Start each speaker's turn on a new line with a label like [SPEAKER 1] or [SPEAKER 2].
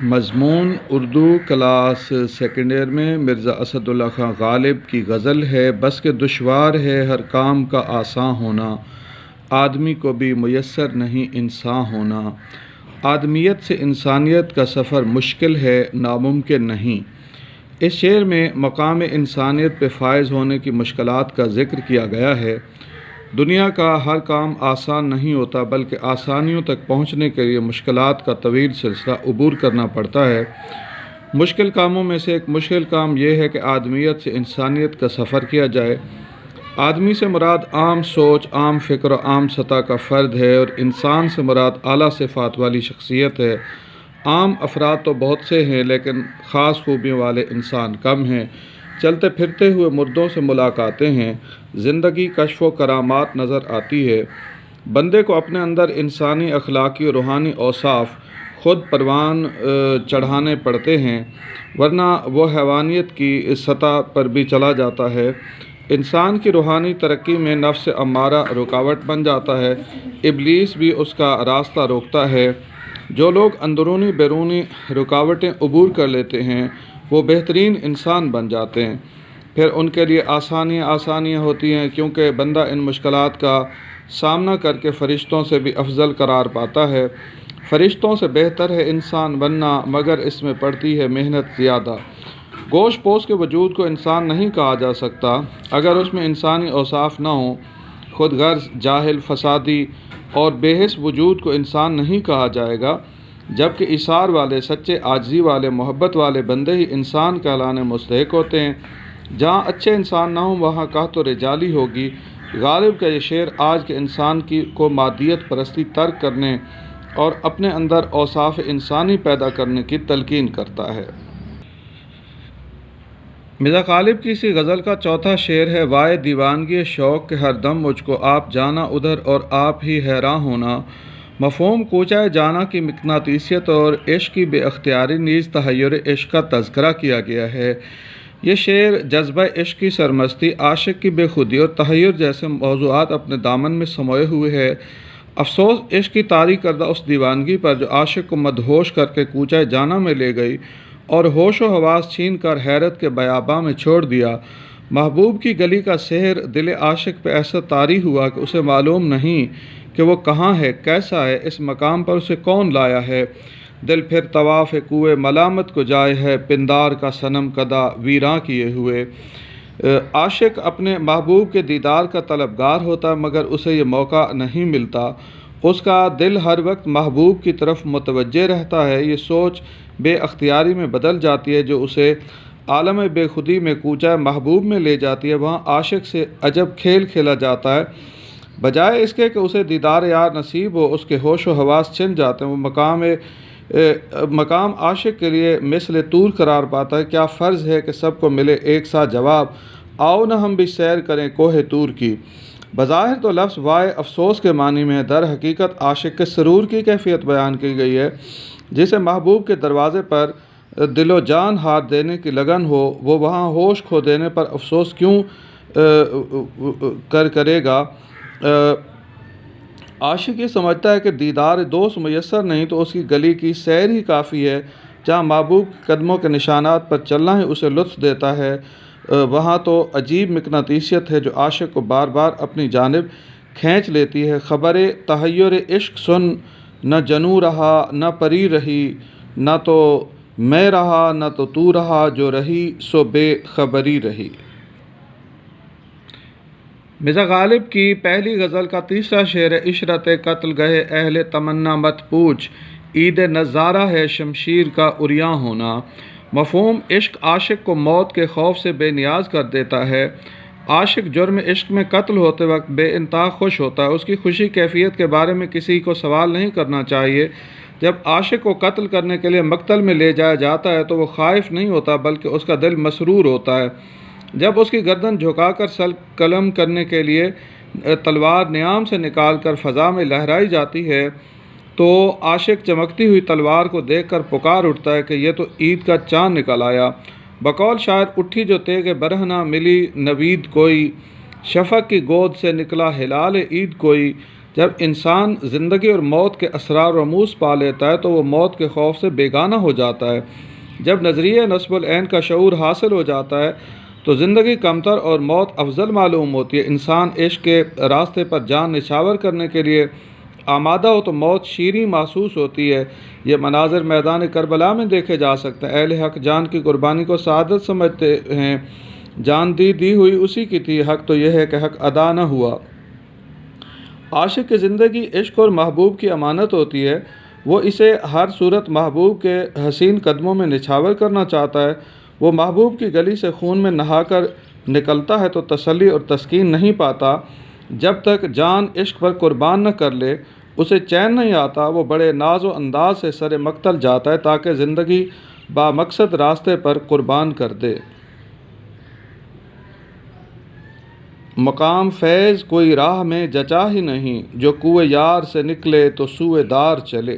[SPEAKER 1] مضمون Urdu class second year میں مرزا اسد اللہ خان غالب کی غزل ہے۔ بس کہ دشوار ہے ہر کام کا آساں ہونا، آدمی کو بھی میسر نہیں انسان ہونا۔ آدمیت سے انسانیت کا سفر مشکل ہے، ناممکن نہیں۔ اس شعر میں مقام انسانیت پہ فائز ہونے کی مشکلات کا ذکر کیا گیا ہے۔ دنیا کا ہر کام آسان نہیں ہوتا، بلکہ آسانیوں تک پہنچنے کے لیے مشکلات کا طویل سلسلہ عبور کرنا پڑتا ہے۔ مشکل کاموں میں سے ایک مشکل کام یہ ہے کہ آدمیت سے انسانیت کا سفر کیا جائے۔ آدمی سے مراد عام سوچ، عام فکر و عام سطح کا فرد ہے، اور انسان سے مراد اعلیٰ صفات والی شخصیت ہے۔ عام افراد تو بہت سے ہیں، لیکن خاص خوبیوں والے انسان کم ہیں۔ چلتے پھرتے ہوئے مردوں سے ملاقاتیں ہیں، زندگی کشف و کرامات نظر آتی ہے۔ بندے کو اپنے اندر انسانی، اخلاقی اور روحانی اوصاف خود پروان چڑھانے پڑتے ہیں، ورنہ وہ حیوانیت کی سطح پر بھی چلا جاتا ہے۔ انسان کی روحانی ترقی میں نفس امارہ رکاوٹ بن جاتا ہے، ابلیس بھی اس کا راستہ روکتا ہے۔ جو لوگ اندرونی بیرونی رکاوٹیں عبور کر لیتے ہیں، وہ بہترین انسان بن جاتے ہیں۔ پھر ان کے لیے آسانیاں ہوتی ہیں، کیونکہ بندہ ان مشکلات کا سامنا کر کے فرشتوں سے بھی افضل قرار پاتا ہے۔ فرشتوں سے بہتر ہے انسان بننا، مگر اس میں پڑتی ہے محنت زیادہ۔ گوشت پوش کے وجود کو انسان نہیں کہا جا سکتا اگر اس میں انسانی اوصاف نہ ہوں۔ خود غرض، جاہل، فسادی اور بے حس وجود کو انسان نہیں کہا جائے گا، جبکہ ایثار والے، سچے، عاجزی والے، محبت والے بندے ہی انسان کہلانے مستحق ہوتے ہیں۔ جہاں اچھے انسان نہ ہوں، وہاں قحط و رجالی ہوگی۔ غالب کا یہ شعر آج کے انسان کو مادیت پرستی ترک کرنے اور اپنے اندر اوصاف انسانی پیدا کرنے کی تلقین کرتا ہے۔ مرزا غالب کی اسی غزل کا چوتھا شعر ہے: وائے دیوانگی شوق کہ ہر دم مجھ کو آپ جانا ادھر اور آپ ہی حیراں ہونا۔ مفہوم کوچہ جانا کی مقناطیسیت اور عشق کی بے اختیاری نیز تحیر عشق کا تذکرہ کیا گیا ہے۔ یہ شعر جذبہ عشق کی سرمستی، عاشق کی بے خودی اور تحیر جیسے موضوعات اپنے دامن میں سموئے ہوئے ہے۔ افسوس عشق کی طاری کردہ اس دیوانگی پر جو عاشق کو مدہوش کر کے کوچہ جانا میں لے گئی اور ہوش و حواس چھین کر حیرت کے بیاباں میں چھوڑ دیا۔ محبوب کی گلی کا سحر دل عاشق پہ ایسا طاری ہوا کہ اسے معلوم نہیں کہ وہ کہاں ہے، کیسا ہے، اس مقام پر اسے کون لایا ہے۔ دل پھر طواف کوئے ملامت کو جائے ہے، پندار کا صنم کدہ ویراں کیے ہوئے۔ عاشق اپنے محبوب کے دیدار کا طلبگار ہوتا ہے، مگر اسے یہ موقع نہیں ملتا۔ اس کا دل ہر وقت محبوب کی طرف متوجہ رہتا ہے۔ یہ سوچ بے اختیاری میں بدل جاتی ہے، جو اسے عالم بے خودی میں کوچہ محبوب میں لے جاتی ہے۔ وہاں عاشق سے عجب کھیل کھیلا جاتا ہے۔ بجائے اس کے کہ اسے دیدار یار نصیب ہو، اس کے ہوش و حواس چھن جاتے ہیں۔ وہ مقام عاشق کے لیے مثل طور قرار پاتا ہے۔ کیا فرض ہے کہ سب کو ملے ایک سا جواب، آؤ نہ ہم بھی سیر کریں کوہ طور کی۔ بظاہر تو لفظ وائے افسوس کے معنی میں ہے، در حقیقت عاشق کے سرور کی کیفیت بیان کی گئی ہے۔ جسے محبوب کے دروازے پر دل و جان ہار دینے کی لگن ہو، وہ وہاں ہوش کھو دینے پر افسوس کیوں کرے گا۔ عاشق یہ سمجھتا ہے کہ دیدار دوست میسر نہیں تو اس کی گلی کی سیر ہی کافی ہے۔ جہاں محبوب کے قدموں کے نشانات پر چلنا ہی اسے لطف دیتا ہے، وہاں تو عجیب مقناطیسیت ہے جو عاشق کو بار بار اپنی جانب کھینچ لیتی ہے۔ خبر تحیر عشق سن، نہ جنوں رہا نہ پری رہی، نہ تو میں رہا نہ تو رہا، جو رہی سو بے خبری رہی۔ مرزا غالب کی پہلی غزل کا تیسرا شعر ہے: عشرت قتل گہے اہل تمنا مت پوچھ، عید نظارہ ہے شمشیر کا عریاں ہونا۔ مفہوم عشق عاشق کو موت کے خوف سے بے نیاز کر دیتا ہے۔ عاشق جرم عشق میں قتل ہوتے وقت بے انتہا خوش ہوتا ہے۔ اس کی خوشی کیفیت کے بارے میں کسی کو سوال نہیں کرنا چاہیے۔ جب عاشق کو قتل کرنے کے لیے مقتل میں لے جایا جاتا ہے تو وہ خائف نہیں ہوتا، بلکہ اس کا دل مسرور ہوتا ہے۔ جب اس کی گردن جھکا کر سلب قلم کرنے کے لیے تلوار نیام سے نکال کر فضا میں لہرائی جاتی ہے تو عاشق چمکتی ہوئی تلوار کو دیکھ کر پکار اٹھتا ہے کہ یہ تو عید کا چاند نکل آیا۔ بقول شاعر: اٹھی جو تیغ برہنہ ملی نوید کوئی، شفق کی گود سے نکلا ہلال عید کوئی، جب انسان زندگی اور موت کے اسرار و رموز پا لیتا ہے تو وہ موت کے خوف سے بیگانہ ہو جاتا ہے۔ جب نظریہ نصب العین کا شعور حاصل ہو جاتا ہے تو زندگی کمتر اور موت افضل معلوم ہوتی ہے۔ انسان عشق کے راستے پر جان نچھاور کرنے کے لیے آمادہ ہو تو موت شیریں محسوس ہوتی ہے۔ یہ مناظر میدان کربلا میں دیکھے جا سکتے ہیں۔ اہل حق جان کی قربانی کو سعادت سمجھتے ہیں۔ جان دی ہوئی اسی کی تھی، حق تو یہ ہے کہ حق ادا نہ ہوا۔ عاشق کی زندگی عشق اور محبوب کی امانت ہوتی ہے۔ وہ اسے ہر صورت محبوب کے حسین قدموں میں نچھاور کرنا چاہتا ہے۔ وہ محبوب کی گلی سے خون میں نہا کر نکلتا ہے تو تسلی اور تسکین نہیں پاتا۔ جب تک جان عشق پر قربان نہ کر لے اسے چین نہیں آتا۔ وہ بڑے ناز و انداز سے سر مقتل جاتا ہے تاکہ زندگی بامقصد راستے پر قربان کر دے۔ مقام فیض کوئی راہ میں جچا ہی نہیں، جو کوئے یار سے نکلے تو سوئے دار چلے۔